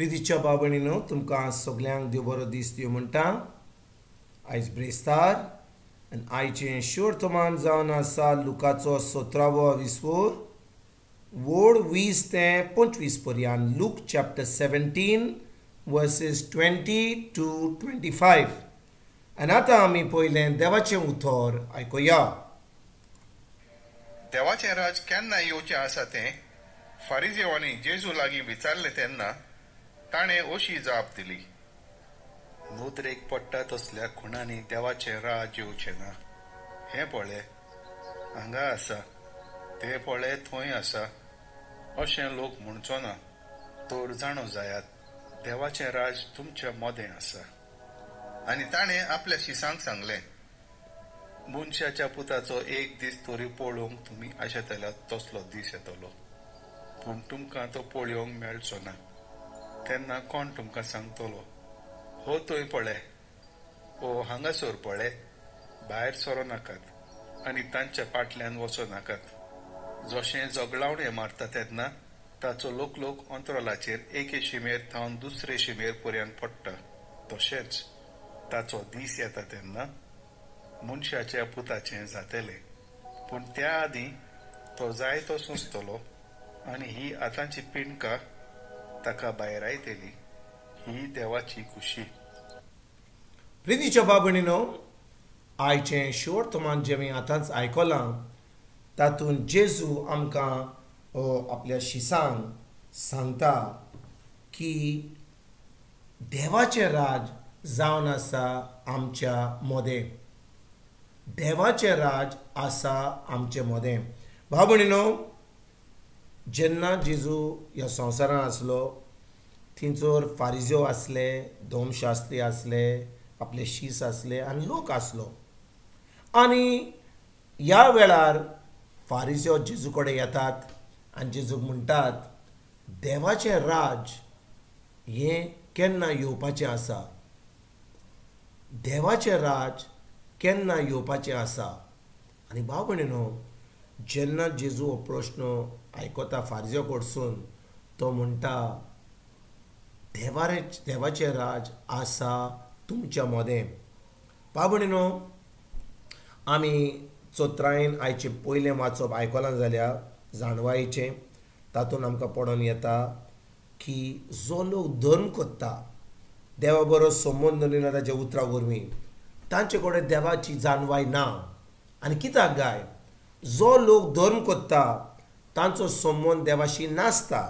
प्रितीच्या बाबणीनो तुमकां सगल्यांक देव बरो दीस दिवं म्हणटा. आयज ब्रेस्तार आनी आयचें शोर्तमान जावन आसा लुकाचो 17वो विस्वोर वोड 20 ते 25 पर्यंत. Look chapter 17 versus 20 to 25. आनी आतां आमी पयलें देवाचें उतर आयकुया. देवाचें राज केन्ना येवचें आसा तें फारिजेवांनी जेजू लागीं विचारलें तेन्ना ताणें अशी जाप दिली. नोदरेक पडटा तसल्या खुणांनी देवाचें राज येवचें ना. हें पळय हांगा आसा, तें पळय थंय आसा अशें लोक म्हणचो ना. तर जाणो जायात देवाचें राज तुमच्या मोदें आसा. आनी ताणें आपल्या शिसांक सांगलें, मनशाच्या पुताचो एक दीस तरी पळोवंक तुमी आशेतल्यात तसलो दीस येतलो, पूण तुमकां तो पळोवंक मेळचो ना. तेन्ना कोण तुमकां सांगतलो, हो थंय पळय, ओ हांगासर पळय. भायर सरो नाकात आनी तांच्या फाटल्यान वचो नाकात. जशें जगलावणें मारता तेन्ना ताचो लोक अंतराळाचेर एके शिमेर थावन दुसरे शिमेर पर्यंत पडटा, तशेंच ताचो दीस येता तेन्ना मनशाच्या पुताचें जातलें. पूण त्या आदीं तो जाय तो सुचतलो आनी ही आतांची पिणकां ताका भायर आयतली. ही देवाची खुशी. प्रितीच्या बाबणीनो, आयचें शोर्तमान जें आमी आतांच आयकलां तातूंत जेजू आमकां आपल्या शिसांक सांगता की देवाचें राज जावन आसा आमच्या मोदें. देवाचें राज आसा आमचें मोदें. भाव भयणीनो, जेन्ना जेजू ह्या संवसारांत आसलो थंयसर फारिज्यो आसले, धर्मशास्त्री आसले, आपले शीस आसले आनी लोक आसलो. आनी ह्या वेळार फारिज्यो जेजू कडेन येतात आनी जेजूक म्हणटात, देवाचें राज हें केन्ना येवपाचें आसा. देवाचें राज केन्ना येवपाचें आसा. आनी भाव भयणीनो, जेन्ना जेजू हो प्रश्न आयकता फारिज्यो कडसून, तो म्हणटा, देवाचें राज आसा तुमच्या मोदें. भाव भयणीनो, आमी चोत्रायन आयचें पयलें वाचप आयकलां जाल्यार जाणवायेचें. तातूंत आमकां पडोवन येता की जो लोक धर्म करता, देवा बरोबर संबंद दवरिना ताच्या उतरां वरवीं, तांचे कडेन देवाची जाणवाय ना. आनी कित्याक गाय, जो लोक धर्म करता तांचो संबंद देवाशी नासता.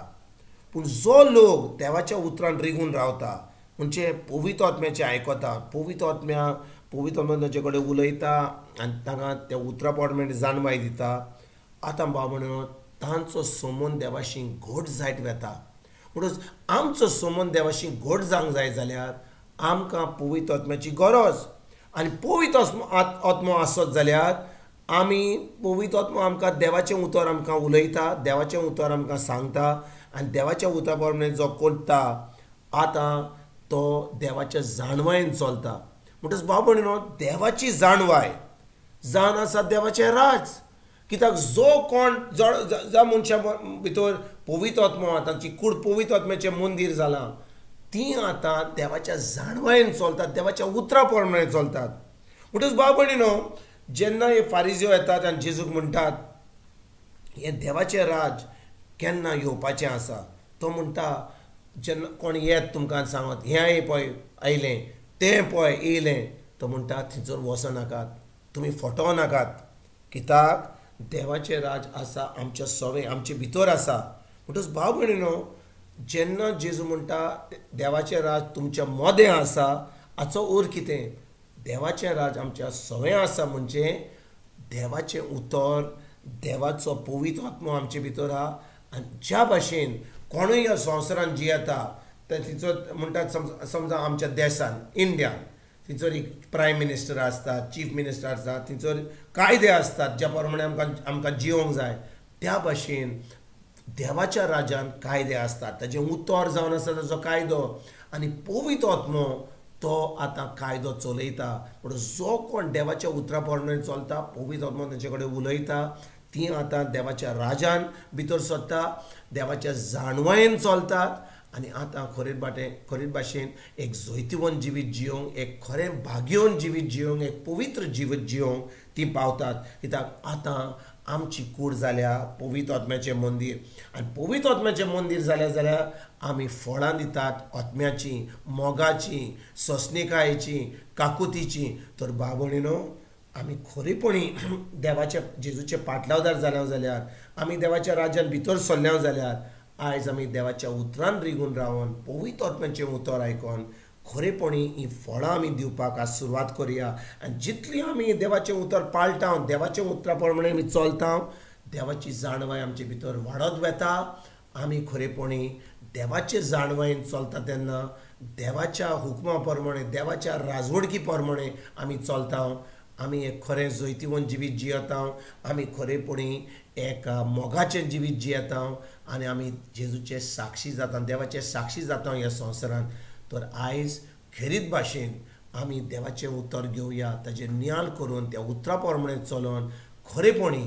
पूण जो लोक देवाच्या उतरान रिगून रावता, म्हणजे पवित्र आत्म्याचें आयकता, पवित्र आत्मा तांचे कडेन उलयता आनी तांकां त्या उतरां पोरमेंट जाणवाय दिता, आतां भाव भयणीनो, तांचो संबंद देवाशी घट जायत वता. म्हणटच आमचो संबंद देवाशी घट जावंक जाय जाल्यार आमकां पवित्र आत्म्याची गरज. आनी पवित्र आत्मो आसत जाल्यार आमी पवित्र आत्मो आमकां देवाचें उतर आमकां उलयता, देवाचें उतर आमकां सांगता आनी देवाच्या उतरा प्रमाणे जो करता आतां तो देवाच्या जाणवायेन चलता. म्हणटच भाव भयणीनो, देवाची जाणवाय जावन आसा देवाचें राज. कित्याक जो कोण ज्या मनशा भितर पवित्र आत्मो आसा, तांची कूड पवित्र आत्म्याचें मंदीर जालां, ती आतां देवाच्या जाणवायेन चलतात, देवाच्या उतरा प्रमाणे चलतात. म्हणटच भाव भयणीनो, जेन्ना हे फारिज्यो येतात आनी जेजूक म्हणटात, हें देवाचें राज केन्ना येवपाचें आसा, तो म्हणटा, जेन्ना कोण येत तुमकां सांगत, हें पळय आयलें, तें पळय येयलें, तो म्हणटा थंयसर वचनाकात, तुमी फटोव नाकात. कित्याक देवाचें राज आसा आमच्या सवे आमचे भितर आसा. म्हणटच भाव भयणीनो, जेन्ना जेजू म्हणटा देवाचें राज तुमच्या मोदें आसा, हाचो अर्थ कितें? देवाचें राज आमच्या सवे आसा म्हणजे देवाचें उतर, देवाचो पवित्र आत्मो आमचे भितर आहा. आनी ज्या भाशेन कोणूय ह्या संवसारांत जियेता, थंयसर म्हणटात समजा आमच्या देशान इंडियान थंयसर एक प्रायम मिनिस्टर आसता, चीफ मिनिस्टर आसता, थंयसर कायदे आसतात ज्या प्रमाणे आमकां जिवंक जाय. त्या भाशेन देवाच्या राजान कायदे आसतात, ताजें उतर जावन आसा ताचो कायदो. आनी पवित्र आत्मो तो आतां कायदो चलयता. पूण जो कोण देवाच्या उतरा प्रमाणे चलता, पवित्र आत्मो तांचे कडेन उलयता, ती आतां देवाच्या राजान भितर सरता, देवाच्या जाणवायेन चलतात आनी आतां खरेच भाशेन एक जैतिवंत जिवीत जियोंक, एक खरें भाग्यवन जिवीत जियोंक, एक पवित्र जिवीत जियोंक ती पावतात. कित्याक आतां आमची कूड जाल्या पवित्र आत्म्याचें मंदीर, आनी पवित्र आत्म्याचें मंदीर जाल्यार आमी फळां दितात आत्म्याची, मोगाची, सोंसणिकायेची, काकुतीची. तर बाबणीनो, आमी खरेपणी देवाच्या जेजूचे पाटलावदार जाल्या जाल्यार, आमी देवाच्या राज्यान भितर सरल्या जाल्यार आयज आमी देवाच्या उतरान रिगून रावन पवित्र आत्म्याचें उतर आयकून खरेपणी ही फळां आमी दिवपाक आज सुरवात करुया. आनी जितली आमी देवाचें उतर पाळटा, देवाच्या उतरा प्रमाणे आमी चलता, देवाची जाणवाय आमचे भितर वाडत वता. आमी खरेपणी देवाचे जाणवायेन चलता तेन्ना देवाच्या हुकमा प्रमाणे, देवाच्या राजवडकी प्रमाणे आमी चलता. आमी एक खरें जैतिवंत जिवीत जियेता, आमी खरेपणी एक मोगाचें जिवीत जियेता, आनी आमी जेजूचे साक्षी जाता, देवाचे साक्षी जाता ह्या संवसारांत. तर आयज खेरीत भाशेन आमी देवाचें उतर घेवया, ताजें नियाळ करून त्या उतरा प्रमाणे चलून खरेपणी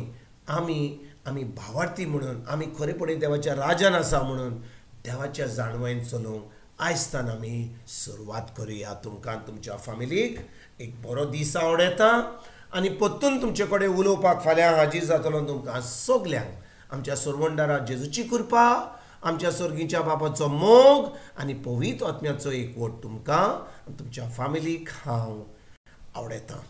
आमी भावार्थी म्हणून, आमी खरेपणी देवाच्या राज्यान आसा म्हणून देवाच्या जाणवायेन चलूंक आयजतान आमी सुरवात करुया. तुमकां तुमच्या फॅमिलीक एक बरो दीस आवडेता, आनी परतून तुमचे कडेन उलोवपाक फाल्यां हाजीर जातलो. तुमकां सगल्यांक आमच्या सुरवंडारा जेजूची कृपा, आमच्या सर्गीच्या बापाचो मोग आनी पवित्र आत्म्याचो एकवट तुमकां तुमच्या फॅमिलीक हांव आवडेता.